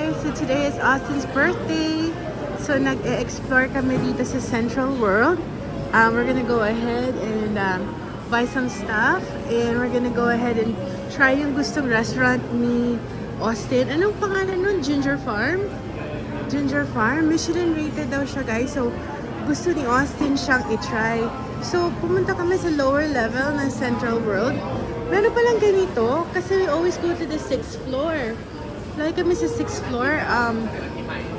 guys! So today is Austin's birthday. So nag-explore kami dito sa Central World. We're gonna go ahead and buy some stuff. And we're gonna go ahead and try yung gustong restaurant ni Austin. Anong pangalan nun? Ginger Farm? Ginger Farm. Michelin rated daw siya, guys. So gusto ni Austin siyang i-try. So pumunta kami sa lower level ng Central World. Meron palang ganito kasi we always go to the 6th floor. Like kami sa 6th floor,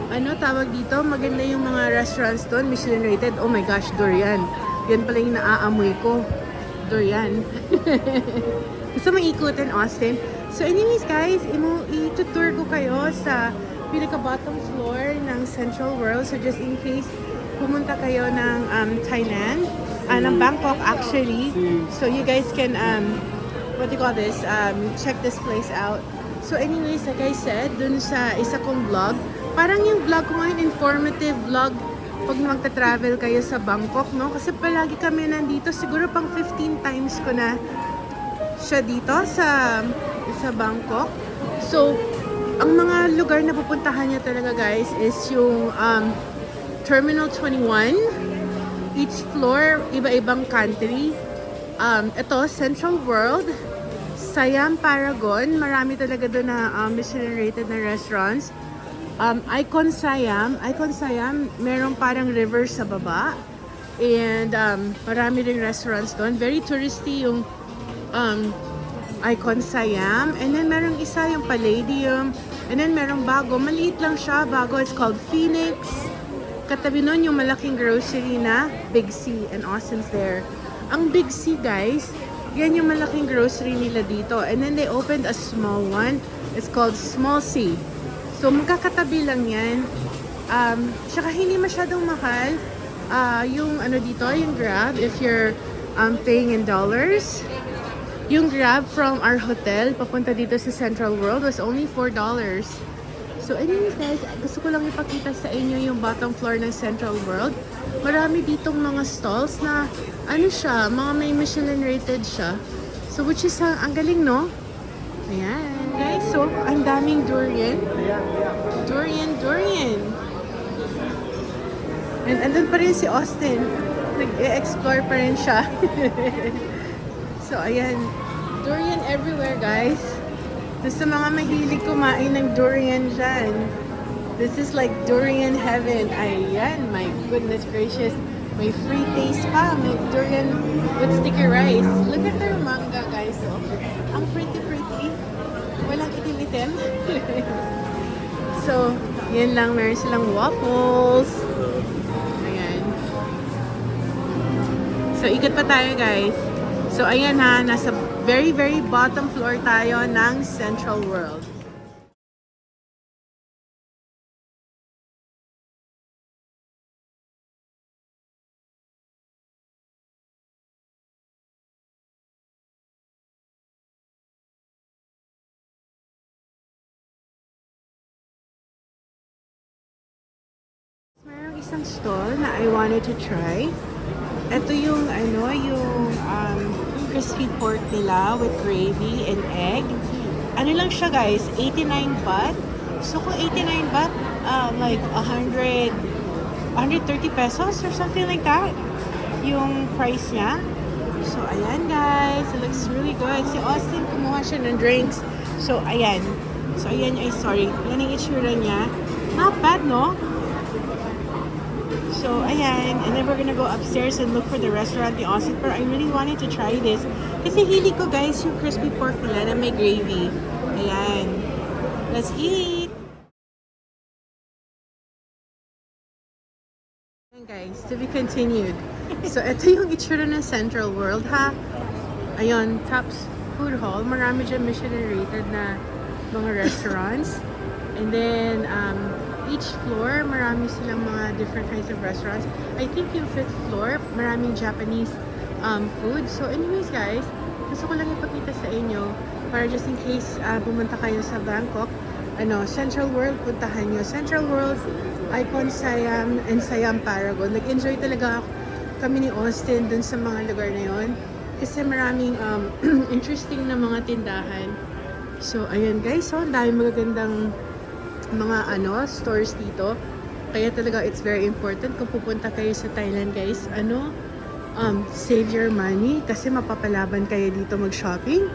ano tawag dito? Maganda yung mga restaurants doon, Michelin rated. Oh my gosh, durian. Yan pala yung naaamoy ko. Durian. Gusto mo ikutin, Austin? So anyways guys, itutour ko kayo sa pinaka-bottom floor ng Central World. So just in case pumunta kayo ng Thailand, ng Bangkok actually. So you guys can what do you call this? Check this place out. So anyways, like I said, dun sa isa kong vlog, parang yung vlog ko ngayon, informative vlog pag magta-travel kayo sa Bangkok, no? Kasi palagi kami nandito, siguro pang 15 times ko na siya dito sa Bangkok. So, ang mga lugar na pupuntahan niya talaga guys is yung Terminal 21. Each floor, iba-ibang country. Ito, Central World, Siam Paragon, marami talaga doon na Michelin rated na restaurants. Icon Siam, merong parang river sa baba. And marami ring restaurants doon. Very touristy yung Icon Siam. And then merong isa yung Palladium. And then merong bago, maliit lang siya, bago. It's called Phoenix. Katabi nun yung malaking grocery na Big C, and Austin's there. Ang Big C guys, yan yung malaking grocery nila dito. And then they opened a small one. It's called Small C. So magkakatabi lang yan. Tsaka hindi masyadong mahal. Yung ano dito, yung Grab, if you're paying in dollars. Yung Grab from our hotel, papunta dito sa Central World was only $4. So anyways guys, gusto ko lang ipakita sa inyo yung bottom floor ng Central World. Marami ditong mga stalls na ano siya, mga may Michelin rated siya. So which is ang galing, no? Ayan. Guys, so ang daming durian. Durian. And andun pa rin si Austin. Nag-explore pa rin siya. So ayan, durian everywhere guys. Sa mga mahilig kumain ng durian dyan. This is like durian heaven. Ayan, my goodness gracious. May free taste pa. May durian with sticky rice. Look at their manga, guys. Oh. Ang pretty. Walang itim-itim. So, yan lang. Meron silang waffles. Ayan. So, ikot pa tayo, guys. So, ayan ha. Nasa very bottom floor tayo ng Central World. Merong isang stall na I wanted to try. Ito yung crispy pork nila with gravy and egg. Ano lang siya guys, 89 baht. So kung 89 baht, like 130 pesos or something like that, yung price niya. So ayan guys, it looks really good. Si Austin kumuha siya ng drinks. So ayan. Yan yung itsura niya. Not bad, no? So, ayan. And then we're gonna go upstairs and look for the restaurant, the Austin. Pero I really wanted to try this. Kasi hilig ko, guys, yung crispy pork nila na may gravy. Ayan. Let's eat! Ayan, guys. To be continued. So, ito yung itsura ng Central World, ha? Ayun, Tops Food Hall. Marami dyan Michelin rated na mga restaurants. And then, each floor, marami silang mga different kinds of restaurants. I think yung 5th floor, maraming Japanese food. So anyways guys, gusto ko lang ipakita sa inyo para just in case pumunta kayo sa Bangkok, Central World, puntahan nyo. Central World, Icon Siam, and Siam Paragon. Nag-enjoy talaga kami ni Austin dun sa mga lugar na yon. Kasi maraming interesting na mga tindahan. So, ayan guys, ang dami magagandang mga stores dito. Kaya talaga it's very important kung pupunta kayo sa Thailand, guys. Save your money kasi mapapalaban kayo dito mag-shopping.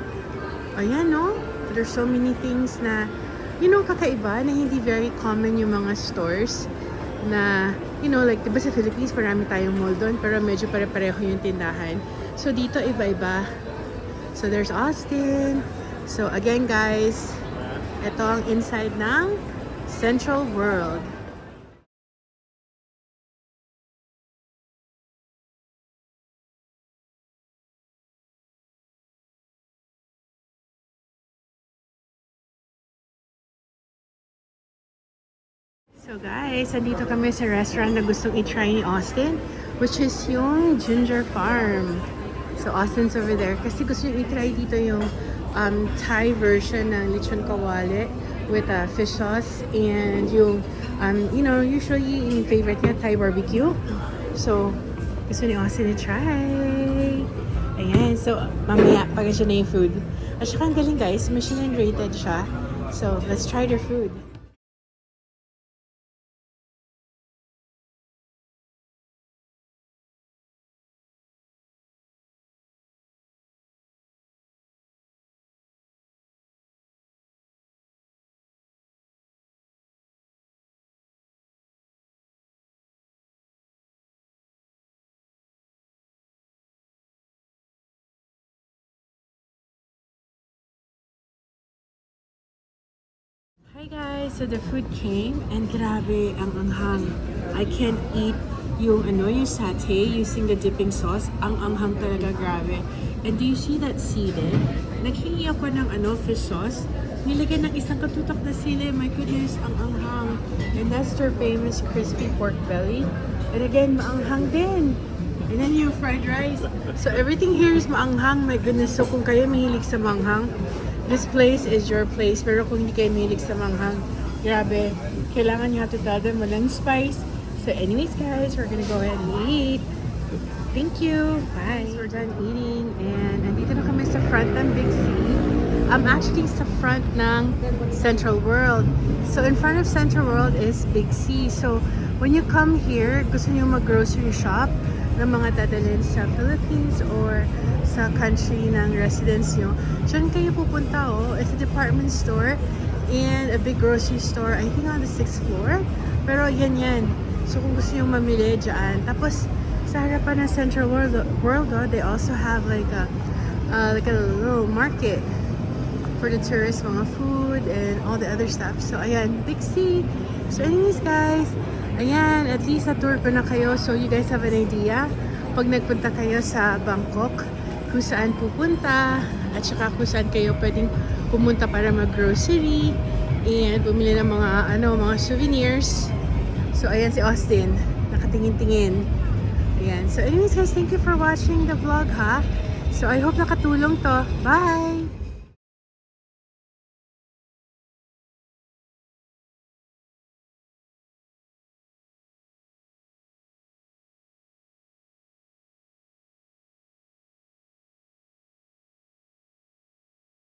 Ayan, no? There's so many things na, kakaiba na hindi very common yung mga stores na, like, diba sa Philippines, marami tayong mall doon, pero medyo pare-pareho yung tindahan. So, dito, iba-iba. So, there's Austin. So, again, guys, ito ang inside ng Central World. So guys, andito kami sa restaurant na gustong i-try ni Austin, which is yung Ginger Farm. So Austin's over there kasi gusto niya i-try dito yung Thai version ng lechon kawali with fish sauce and yung usually yung favorite niya Thai barbecue. So gusto ni Austin i-try. Ayan, so mamaya pag siya na yung food. At saka ang galing guys, Michelin rated siya. So let's try their food. Hi guys! So the food came and grabe ang anghang. I can't eat yung satay using the dipping sauce. Ang anghang talaga, grabe. And do you see that sili? Naghingi ako ng fish sauce. Nilagyan ng isang katutak na sili. My goodness, ang anghang. And that's their famous crispy pork belly. And again, maanghang din. And then yung fried rice. So everything here is maanghang. My goodness. So kung kayo mahilig sa maanghang, this place is your place. Pero kung hindi kayo mahilig sa manghang, grabe, kailangan nyo to tell them walang spice. So anyways guys, we're gonna go ahead and eat. Thank you. Bye. So we're done eating and nandito na kami sa front ng Big C. I'm actually sa front ng Central World. So in front of Central World is Big C. So when you come here, gusto nyo mag-grocery shop ng mga dadalhin sa Philippines or sa country ng residence nyo, dyan kayo pupunta. It's a department store and a big grocery store, I think on the 6th floor. Pero yan. So kung gusto nyo mamili dyan. Tapos sa harapan ng Central World, they also have like a little market for the tourists, mga food and all the other stuff. So ayan, Big C. So anyways guys, ayan, at least na-tour ko na kayo so you guys have an idea pag nagpunta kayo sa Bangkok kung saan pupunta at saka kung saan kayo pwedeng pumunta para mag-grocery and bumili ng mga mga souvenirs. So ayan si Austin, nakatingin-tingin. Ayan. So anyways guys, thank you for watching the vlog ha. So I hope nakatulong to. Bye!